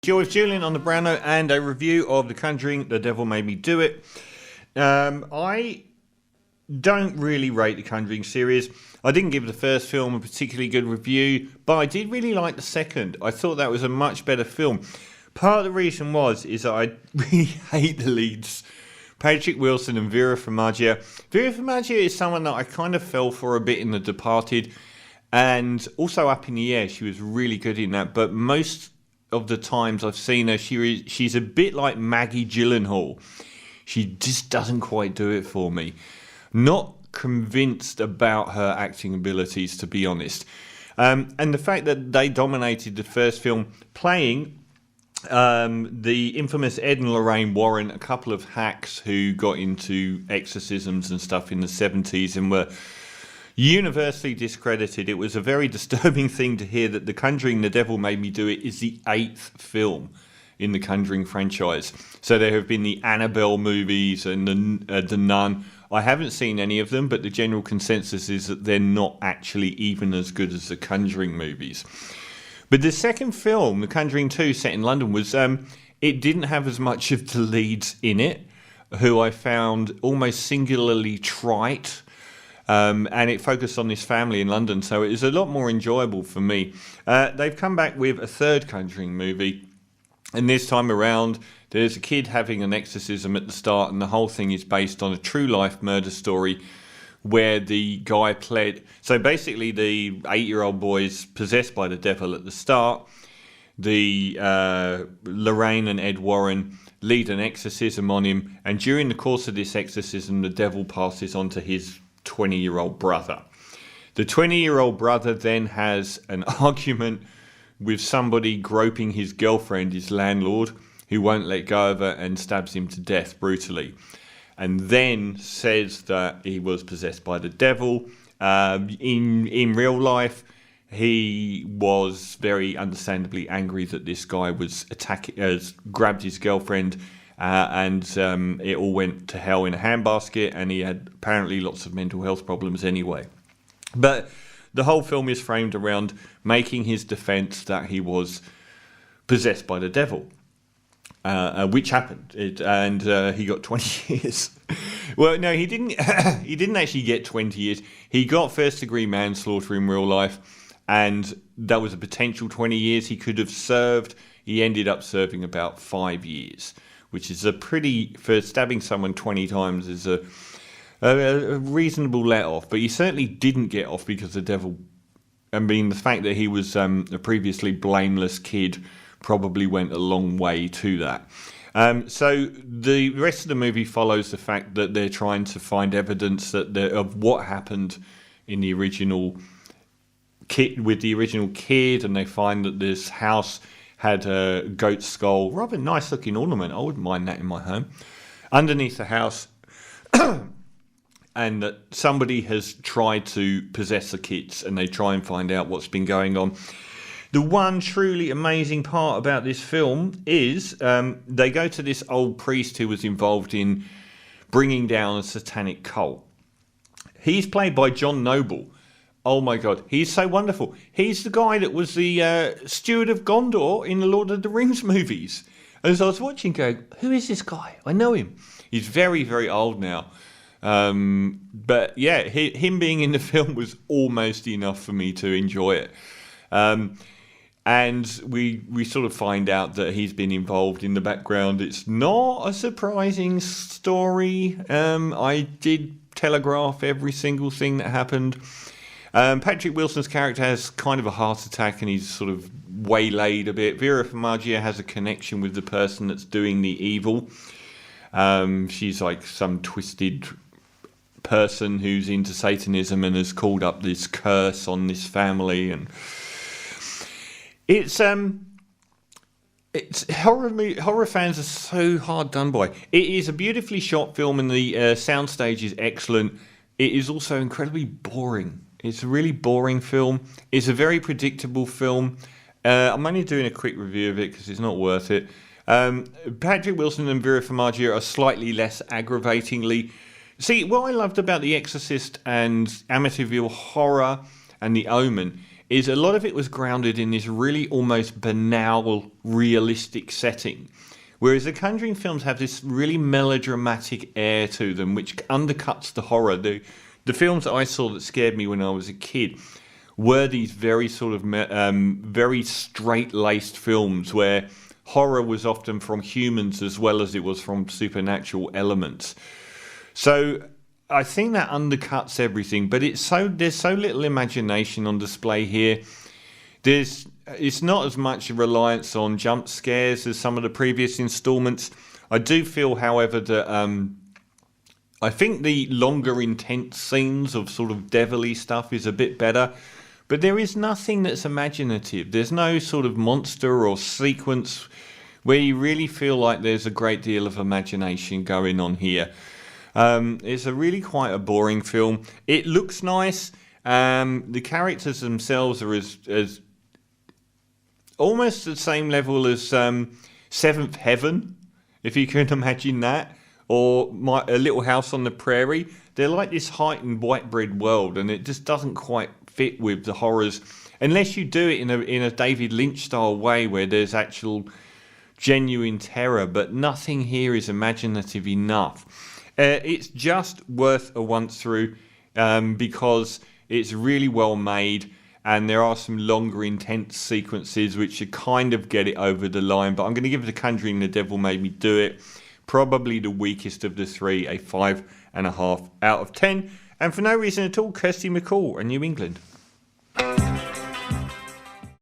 You're with Julian on the Browno and a review of The Conjuring, The Devil Made Me Do It. I don't really rate The Conjuring series. I didn't give the first film a particularly good review, but I did really like the second. I thought that was a much better film. Part of the reason is that I really hate the leads, Patrick Wilson and Vera Farmiga. Vera Farmiga is someone that I kind of fell for a bit in The Departed, and also Up in the Air. She was really good in that, but most of the times I've seen her, she's a bit like Maggie Gyllenhaal. She just doesn't quite do it for me. Not convinced about her acting abilities, to be honest. And the fact that they dominated the first film, playing the infamous Ed and Lorraine Warren, a couple of hacks who got into exorcisms and stuff in the 70s and were universally discredited. It was a very disturbing thing to hear that The Conjuring, The Devil Made Me Do It is the 8th film in the Conjuring franchise. So there have been the Annabelle movies and the Nun. I haven't seen any of them, but the general consensus is that they're not actually even as good as the Conjuring movies. But the second film, The Conjuring 2, set in London, was it didn't have as much of the leads in it, who I found almost singularly trite. And it focused on this family in London, so it was a lot more enjoyable for me. They've come back with a third Conjuring movie, and this time around there's a kid having an exorcism at the start, and the whole thing is based on a true life murder story where the guy pled. So basically the 8-year-old boy's possessed by the devil at the start. The Lorraine and Ed Warren lead an exorcism on him, and during the course of this exorcism the devil passes on to his 20-year-old brother. The 20-year-old brother then has an argument with somebody groping his girlfriend, his landlord, who won't let go of her, and stabs him to death brutally. And then says that he was possessed by the devil. In real life, he was very understandably angry that this guy was grabbed his girlfriend, and it all went to hell in a handbasket, and he had apparently lots of mental health problems anyway. But the whole film is framed around making his defense that he was possessed by the devil, which happened, and he got 20 years. Well, no, he didn't. He didn't actually get 20 years. He got first-degree manslaughter in real life, and that was a potential 20 years he could have served. He ended up serving about 5 years, which is a pretty, for stabbing someone 20 times, is a reasonable let-off. But he certainly didn't get off because the devil, I mean, the fact that he was a previously blameless kid probably went a long way to that. So the rest of the movie follows the fact that they're trying to find evidence of what happened in the original kid, with the original kid, and they find that this house had a goat skull, rather nice looking ornament. I wouldn't mind that in my home, underneath the house, and that somebody has tried to possess the kids, and they try and find out what's been going on. The one truly amazing part about this film is they go to this old priest who was involved in bringing down a satanic cult. He's played by John Noble. Oh my God, he's so wonderful. He's the guy that was the steward of Gondor in the Lord of the Rings movies. As I was watching, going, who is this guy? I know him. He's very, very old now. But yeah, him being in the film was almost enough for me to enjoy it. And we sort of find out that he's been involved in the background. It's not a surprising story. I did telegraph every single thing that happened. Patrick Wilson's character has kind of a heart attack and he's sort of waylaid a bit. Vera Farmiga has a connection with the person that's doing the evil. She's like some twisted person who's into Satanism and has called up this curse on this family, and it's horror fans are so hard done by. It is a beautifully shot film, and the soundstage is excellent. It is also incredibly boring. It's a really boring film. It's a very predictable film. I'm only doing a quick review of it because it's not worth it. Patrick Wilson and Vera Farmiga are slightly less aggravatingly. See, what I loved about The Exorcist and Amityville Horror and The Omen is a lot of it was grounded in this really almost banal, realistic setting. Whereas the Conjuring films have this really melodramatic air to them, which undercuts the horror. The films that I saw that scared me when I was a kid were these very sort of very straight-laced films where horror was often from humans as well as it was from supernatural elements. So I think that undercuts everything, but there's so little imagination on display here. It's not as much a reliance on jump scares as some of the previous installments. I do feel, however, that I think the longer intense scenes of sort of devilly stuff is a bit better, but there is nothing that's imaginative. There's no sort of monster or sequence where you really feel like there's a great deal of imagination going on here. It's a really quite a boring film. It looks nice. The characters themselves are as almost the same level as Seventh Heaven, if you can imagine that, or A Little House on the Prairie. They're like this heightened white bread world, and it just doesn't quite fit with the horrors unless you do it in a David Lynch style way where there's actual genuine terror. But nothing here is imaginative enough. It's just worth a once through because it's really well made. And there are some longer, intense sequences which kind of get it over the line. But I'm going to give The Conjuring, The Devil Made Me Do It probably the weakest of the three, a 5.5 out of 10. And for no reason at all, Kirsty McCall in New England.